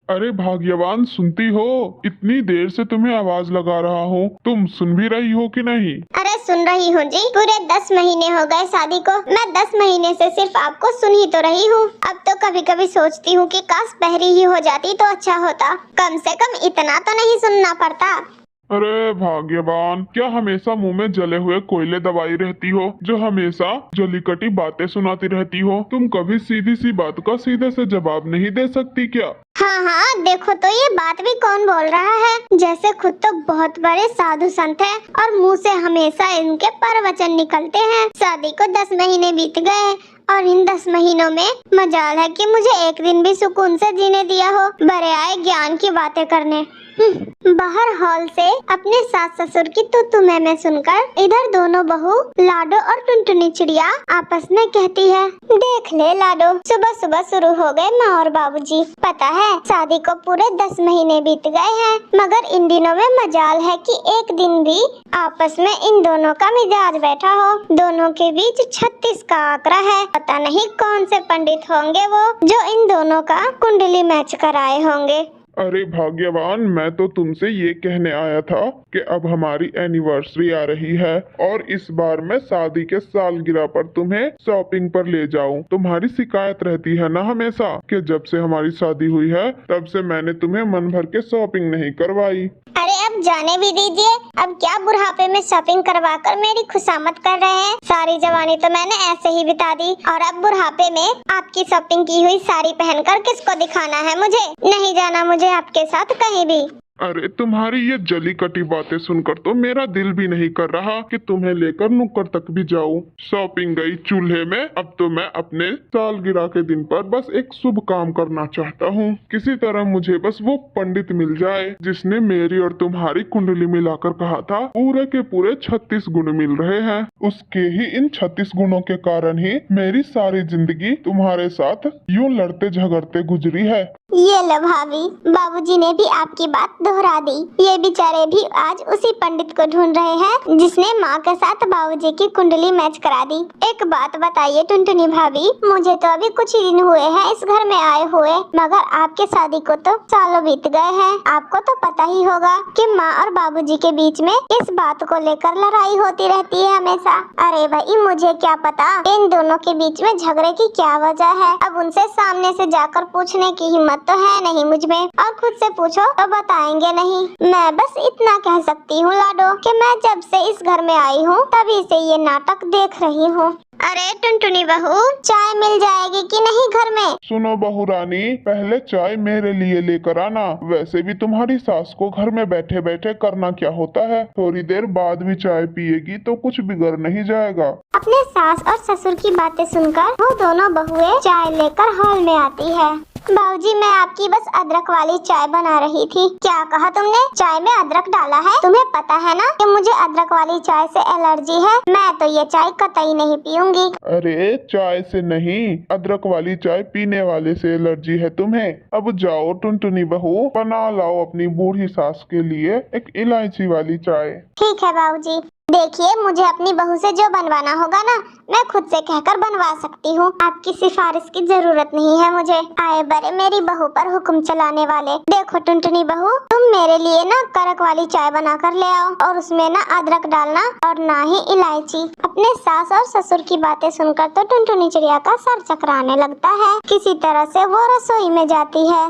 अरे भाग्यवान, सुनती हो? इतनी देर से तुम्हें आवाज लगा रहा हूँ, तुम सुन भी रही हो कि नहीं? अरे सुन रही हूँ जी। पूरे 10 महीने हो गए शादी को। मैं 10 महीने से सिर्फ आपको सुन ही तो रही हूँ। अब तो कभी कभी सोचती हूँ कि काश बहरी ही हो जाती तो अच्छा होता। कम से कम इतना तो नहीं सुनना पड़ता। अरे भाग्यवान, क्या हमेशा मुंह में जले हुए कोयले दबाई रहती हो, जो हमेशा जली कटी बातें सुनाती रहती हो? तुम कभी सीधी सी बात का सीधे से जवाब नहीं दे सकती क्या? हाँ हाँ, देखो तो ये बात भी कौन बोल रहा है। जैसे खुद तो बहुत बड़े साधु संत हैं और मुंह से हमेशा इनके प्रवचन निकलते हैं। शादी को 10 महीने बीत गए और इन 10 महीनों में मजाल है कि मुझे एक दिन भी सुकून से जीने दिया हो, बड़े आए ज्ञान की बातें करने। बाहर हॉल से अपने सास ससुर की तू मैं सुनकर इधर दोनों बहू लाडो और टुनटुनी चिड़िया आपस में कहती है, देख ले लाडो, सुबह सुबह शुरू हो गए माँ और बाबूजी। पता है शादी को पूरे 10 महीने बीत गए हैं, मगर इन दिनों में मजाल है कि एक दिन भी आपस में इन दोनों का मिजाज बैठा हो। दोनों के बीच 36 का आंकड़ा है। पता नहीं कौन से पंडित होंगे वो जो इन दोनों का कुंडली मैच कराए होंगे। अरे भाग्यवान, मैं तो तुमसे ये कहने आया था कि अब हमारी एनिवर्सरी आ रही है और इस बार मैं शादी के सालगिरह पर तुम्हें शॉपिंग पर ले जाऊं। तुम्हारी शिकायत रहती है ना हमेशा कि जब से हमारी शादी हुई है तब से मैंने तुम्हें मन भर के शॉपिंग नहीं करवाई। अरे अब जाने भी दीजिए। अब क्या बुढ़ापे में शॉपिंग करवा कर मेरी खुशामद कर रहे हैं? सारी जवानी तो मैंने ऐसे ही बिता दी और अब बुढ़ापे में आपकी शॉपिंग की हुई साड़ी पहनकर किसको दिखाना है? मुझे नहीं जाना, मुझे आपके साथ कहीं भी। अरे तुम्हारी ये जली कटी बातें सुनकर तो मेरा दिल भी नहीं कर रहा कि तुम्हें लेकर नुक्कड़ तक भी जाऊं। शॉपिंग गई चूल्हे में, अब तो मैं अपने सालगिरह के दिन पर बस एक शुभ काम करना चाहता हूँ। किसी तरह मुझे बस वो पंडित मिल जाए जिसने मेरी और तुम्हारी कुंडली मिलाकर कहा था पूरे के पूरे 36 गुण मिल रहे हैं। उसके ही इन 36 गुणों के कारण ही मेरी सारी जिंदगी तुम्हारे साथ यूं लड़ते झगड़ते गुजरी है। ये लो भाभी, बाबूजी ने भी आपकी बात दोहरा दी। ये बेचारे भी आज उसी पंडित को ढूंढ रहे हैं जिसने माँ के साथ बाबूजी की कुंडली मैच करा दी। एक बात बताइए टुनटुनी भाभी, मुझे तो अभी कुछ ही दिन हुए हैं इस घर में आए हुए, मगर आपके शादी को तो सालों बीत गए हैं। आपको तो पता ही होगा कि माँ और बाबूजी के बीच में इस बात को लेकर लड़ाई होती रहती है हमेशा। अरे भाई, मुझे क्या पता इन दोनों के बीच में झगड़े की क्या वजह है। अब उनसे सामने से जाकर पूछने की हिम्मत तो है नहीं मुझ में, और खुद से पूछो तो बताएंगे नहीं। मैं बस इतना कह सकती हूँ लाडो कि मैं जब से इस घर में आई हूँ तभी से ये नाटक देख रही हूँ। अरे टुनटुनी बहू, चाय मिल जाएगी कि नहीं घर में? सुनो बहू रानी, पहले चाय मेरे लिए लेकर आना। वैसे भी तुम्हारी सास को घर में बैठे बैठे करना क्या होता है, थोड़ी देर बाद भी चाय पिएगी तो कुछ बिगड़ नहीं जाएगा। अपने सास और ससुर की बातें सुनकर वो दोनों बहुएं चाय लेकर हॉल में आती है। बाबूजी, मैं आपकी बस अदरक वाली चाय बना रही थी। क्या कहा तुमने? चाय में अदरक डाला है? तुम्हें पता है ना कि मुझे अदरक वाली चाय से एलर्जी है। मैं तो ये चाय कतई नहीं पीऊंगी। अरे चाय से नहीं, अदरक वाली चाय पीने वाले से एलर्जी है तुम्हें। अब जाओ टुनटुनी बहू, बना लाओ अपनी बूढ़ी सास के लिए एक इलायची वाली चाय। ठीक है बाबूजी। देखिए, मुझे अपनी बहू से जो बनवाना होगा ना, मैं खुद से कहकर बनवा सकती हूँ। आपकी सिफारिश की जरूरत नहीं है मुझे। आए बड़े मेरी बहू पर हुक्म चलाने वाले। देखो टुनटुनी बहू, तुम मेरे लिए ना कड़क वाली चाय बना कर ले आओ और उसमें ना अदरक डालना और ना ही इलायची। अपने सास और ससुर की बातें सुनकर तो टुनटुनी चिड़िया का सर चकराने लगता है। किसी तरह से वो रसोई में जाती है।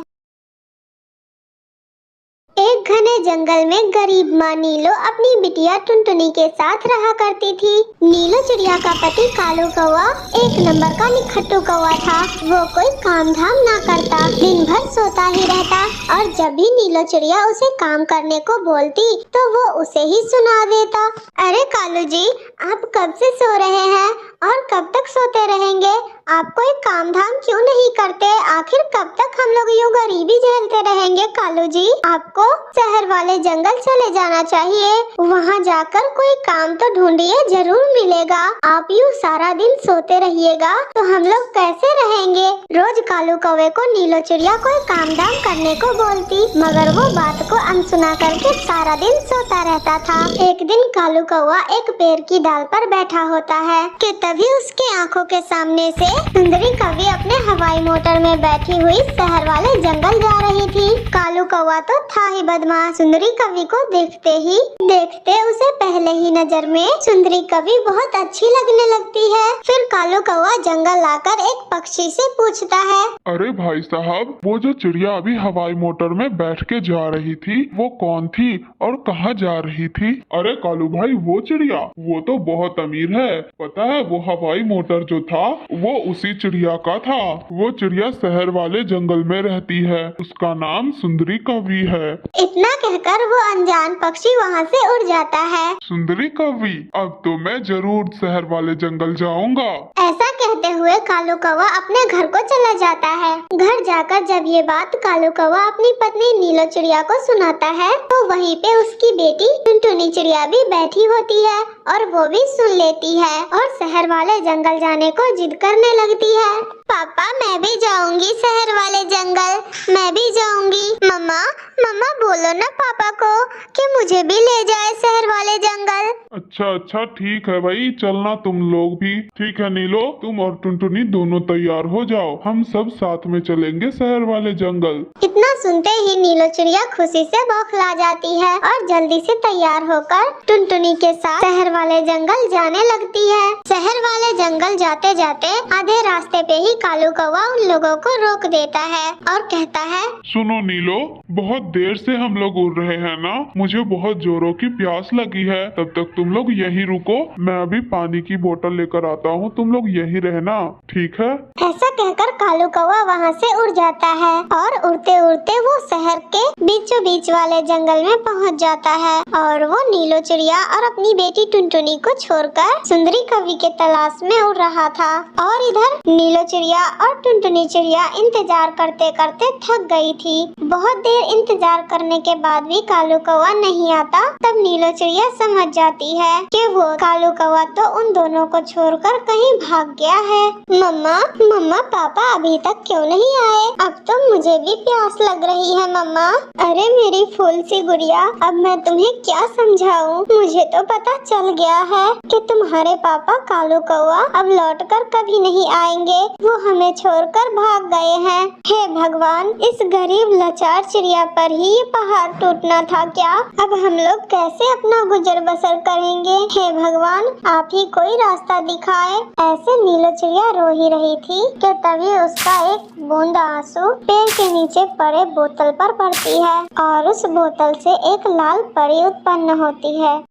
एक घने जंगल में गरीब माँ नीलो अपनी बिटिया टुनटुनी के साथ रहा करती थी। नीलो चिड़िया का पति कालू कौवा एक नंबर का निखट्टू कौवा था। वो कोई काम धाम ना करता, दिन भर सोता ही रहता, और जब भी नीलो चिड़िया उसे काम करने को बोलती तो वो उसे ही सुना देता। अरे कालू जी, आप कब से सो रहे हैं और कब तक सोते रहेंगे? आप कोई काम धाम क्यों नहीं करते? आखिर कब तक हम लोग यूँ गरीबी झेलते रहेंगे? कालू जी, आपको शहर वाले जंगल चले जाना चाहिए। वहाँ जाकर कोई काम तो ढूंढिए, जरूर मिलेगा। आप यूँ सारा दिन सोते रहिएगा तो हम लोग कैसे रहेंगे? रोज कालू कौवे को नीलो चिड़िया कोई काम धाम करने को बोलती, मगर वो बात को अनसुना करके सारा दिन सोता रहता था। एक दिन कालू कौवा एक पेड़ की डाल पर बैठा होता है कि तभी उसके आंखों के सामने से सुंदरी कवि अपने हवाई मोटर में बैठी हुई शहर वाले जंगल जा रही थी। कालू कौवा तो था ही बदमाश। सुंदरी कवि को देखते उसे पहले ही नजर में सुंदरी कवि बहुत अच्छी लगने लगती है। फिर कालू कौवा जंगल लाकर एक पक्षी से पूछता है, अरे भाई साहब, वो जो चिड़िया अभी हवाई मोटर में बैठ के जा रही थी वो कौन थी और कहाँ जा रही थी? अरे कालू भाई, वो चिड़िया वो तो बहुत अमीर है। पता है, वो हवाई मोटर जो था वो उसी चिड़िया का था। वो चिड़िया शहर वाले जंगल में रहती है। उसका नाम सुंदरी कवि है। इतना कहकर वो अनजान पक्षी वहाँ से उड़ जाता है। सुंदरी कवि, अब तो मैं जरूर शहर वाले जंगल जाऊंगा। ऐसा कहते हुए कालू कौवा अपने घर को चला जाता है। घर जाकर जब ये बात कालू कौवा अपनी पत्नी नीलो चिड़िया को सुनाता है तो वहीं पे उसकी बेटी टुनटुनी चिड़िया भी बैठी होती है और वो भी सुन लेती है और शहर वाले जंगल जाने को जिद करने लगती है। पापा, मैं भी जाऊंगी शहर वाले जंगल, मैं भी जाऊंगी। मम्मा मम्मा बोलो ना पापा को कि मुझे भी ले जाए शहर वाले जंगल। अच्छा ठीक है भाई, चलना तुम लोग भी। ठीक है नीलो, तुम और टुनटुनी दोनों तैयार हो जाओ, हम सब साथ में चलेंगे शहर वाले जंगल। इतना सुनते ही नीलो चिड़िया खुशी से बौखला जाती है और जल्दी से तैयार होकर टुनटुनी के साथ शहर वाले जंगल जाने लगती है। शहर वाले जंगल जाते जाते आधे रास्ते पे ही कालू कौवा उन लोगों को रोक देता है और कहता है, सुनो नीलो, बहुत देर से हम लोग उड़ रहे हैं ना, मुझे बहुत जोरों की प्यास लगी है। तब तक तुम लोग यहीं रुको, मैं अभी पानी की बोतल लेकर आता हूँ, तुम लोग यहीं रहना, ठीक है? ऐसा कहकर कालू कौवा वहाँ से उड़ जाता है और उड़ते उड़ते वो शहर के बीचों बीच वाले जंगल में पहुँच जाता है और वो नीलो चिड़िया और अपनी बेटी टुनटुनी को छोड़कर सुंदरी कवि के तलाश में उड़ रहा था। और इधर नीलो चिड़िया और टुनटुनी चिड़िया इंतजार करते करते थक गई थी। बहुत देर इंतजार करने के बाद भी कालू कौवा नहीं आता। तब नीलो चिड़िया समझ जाती है कि वो कालू कौवा तो उन दोनों को छोड़कर कहीं भाग गया है। मम्मा पापा अभी तक क्यों नहीं आए? अब तो मुझे भी प्यास लग रही है मम्मा। अरे मेरी फूल सी गुड़िया, अब मैं तुम्हें क्या समझाऊं? मुझे तो पता चल गया है कि तुम्हारे पापा कालू कौवा अब लौटकर कभी नहीं आएंगे, वो हमें छोड़कर भाग गए हैं। हे भगवान, इस गरीब लाचार चिड़िया पर ही ये पहाड़ टूटना था क्या? अब हम लोग कैसे अपना गुजर बसर करेंगे? हे भगवान, आप ही कोई रास्ता दिखाए। ऐसे नीलो चिड़िया रो ही रही थी कि तभी उसका एक बूंद आंसू पेड़ के नीचे पड़े बोतल पर पड़ती है और उस बोतल से एक लाल परी उत्पन्न होती है।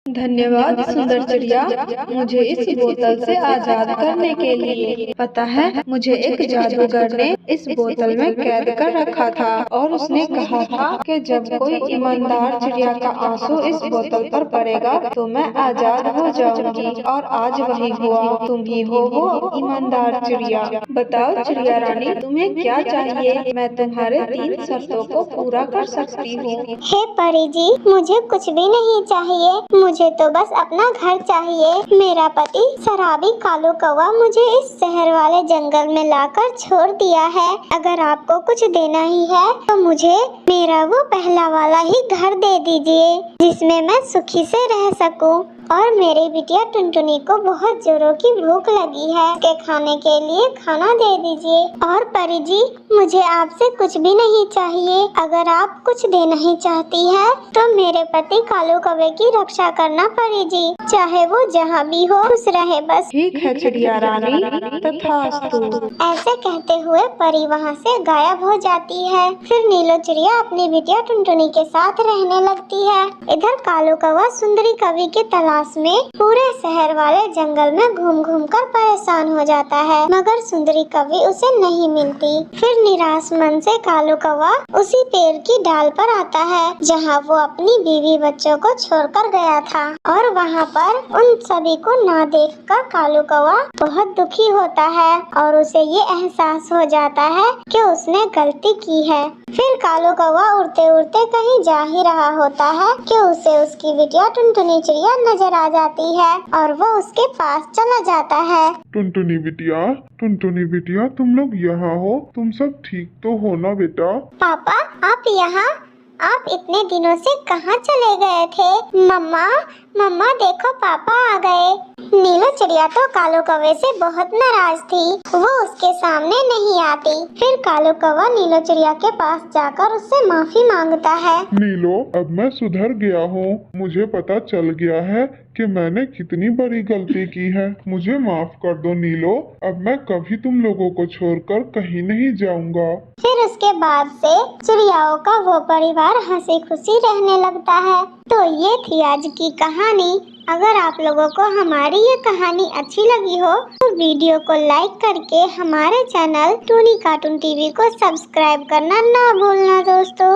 धन्यवाद सुंदर चिड़िया, मुझे इस बोतल से आजाद करने के लिए। पता है, मुझे एक जादूगर ने इस बोतल में कैद कर रखा था और उसने कहा था कि जब कोई ईमानदार चिड़िया का आंसू इस बोतल पर पड़ेगा तो मैं आजाद हो जाऊंगी। और आज वही हुआ, तुम ही हो वो ईमानदार चिड़िया। बताओ चिड़िया रानी, तुम्हें क्या चाहिए? मैं तुम्हारे 3 शर्तों को पूरा कर सकती हूँ। हे परी जी, मुझे कुछ भी नहीं चाहिए, मुझे तो बस अपना घर चाहिए। मेरा पति शराबी कालू कौवा मुझे इस शहर वाले जंगल में लाकर छोड़ दिया है। अगर आपको कुछ देना ही है तो मुझे मेरा वो पहला वाला ही घर दे दीजिए जिसमें मैं सुखी से रह सकूं। और मेरी बिटिया टुनटुनी को बहुत जोरों की भूख लगी है, के खाने के लिए खाना दे दीजिए। और परी जी, मुझे आपसे कुछ भी नहीं चाहिए। अगर आप कुछ देना ही चाहती है तो मेरे पति कालू कौवे की रक्षा करना परी जी, चाहे वो जहाँ भी हो खुश रहे बस। ठीक है चिड़िया रानी, तथास्तु। ऐसे कहते हुए परी वहाँ से गायब हो जाती है। फिर नीलो चिड़िया अपनी बिटिया टुनटुनी के साथ रहने लगती है। इधर कालू कौवा सुंदरी कवि के तलाश में पूरे शहर वाले जंगल में घूम घूम कर परेशान हो जाता है, मगर सुंदरी कवि उसे नहीं मिलती। फिर निराश मन से कालू कौवा उसी पेड़ की डाल पर आता है जहाँ वो अपनी बीवी बच्चों को छोड़कर गया था। और वहाँ पर उन सभी को ना देखकर कालू कौवा बहुत दुखी होता है और उसे ये एहसास हो जाता है कि उसने गलती की है। फिर कालू कौवा उड़ते उड़ते कहीं जा ही रहा होता है कि उसे उसकी बिटिया टुनटुनी चिड़िया नजर आ जाती है और वो उसके पास चला जाता है। टुनटुनी बिटिया, तुम लोग यहाँ हो? तुम सब ठीक तो हो ना बेटा? पापा, आप यहाँ? आप इतने दिनों से कहाँ चले गए थे? मम्मा, मम्मा देखो पापा आ गए। नीलू चिड़िया तो कालू कौवे से बहुत नाराज थी, वो उसके सामने नहीं आती। फिर कालू कौवा नीलू चिड़िया के पास जाकर उससे माफी मांगता है। नीलो, अब मैं सुधर गया हूँ। मुझे पता चल गया है कि मैंने कितनी बड़ी गलती की है। मुझे माफ कर दो नीलो, अब मैं कभी तुम लोगों को छोड़कर कहीं नहीं जाऊंगा। फिर उसके बाद से चिड़ियाओं का वो परिवार हंसी खुशी रहने लगता है। तो ये थी आज की कहानी। अगर आप लोगों को हमारी ये कहानी अच्छी लगी हो तो वीडियो को लाइक करके हमारे चैनल टूनी कार्टून टीवी को सब्सक्राइब करना ना भूलना दोस्तों।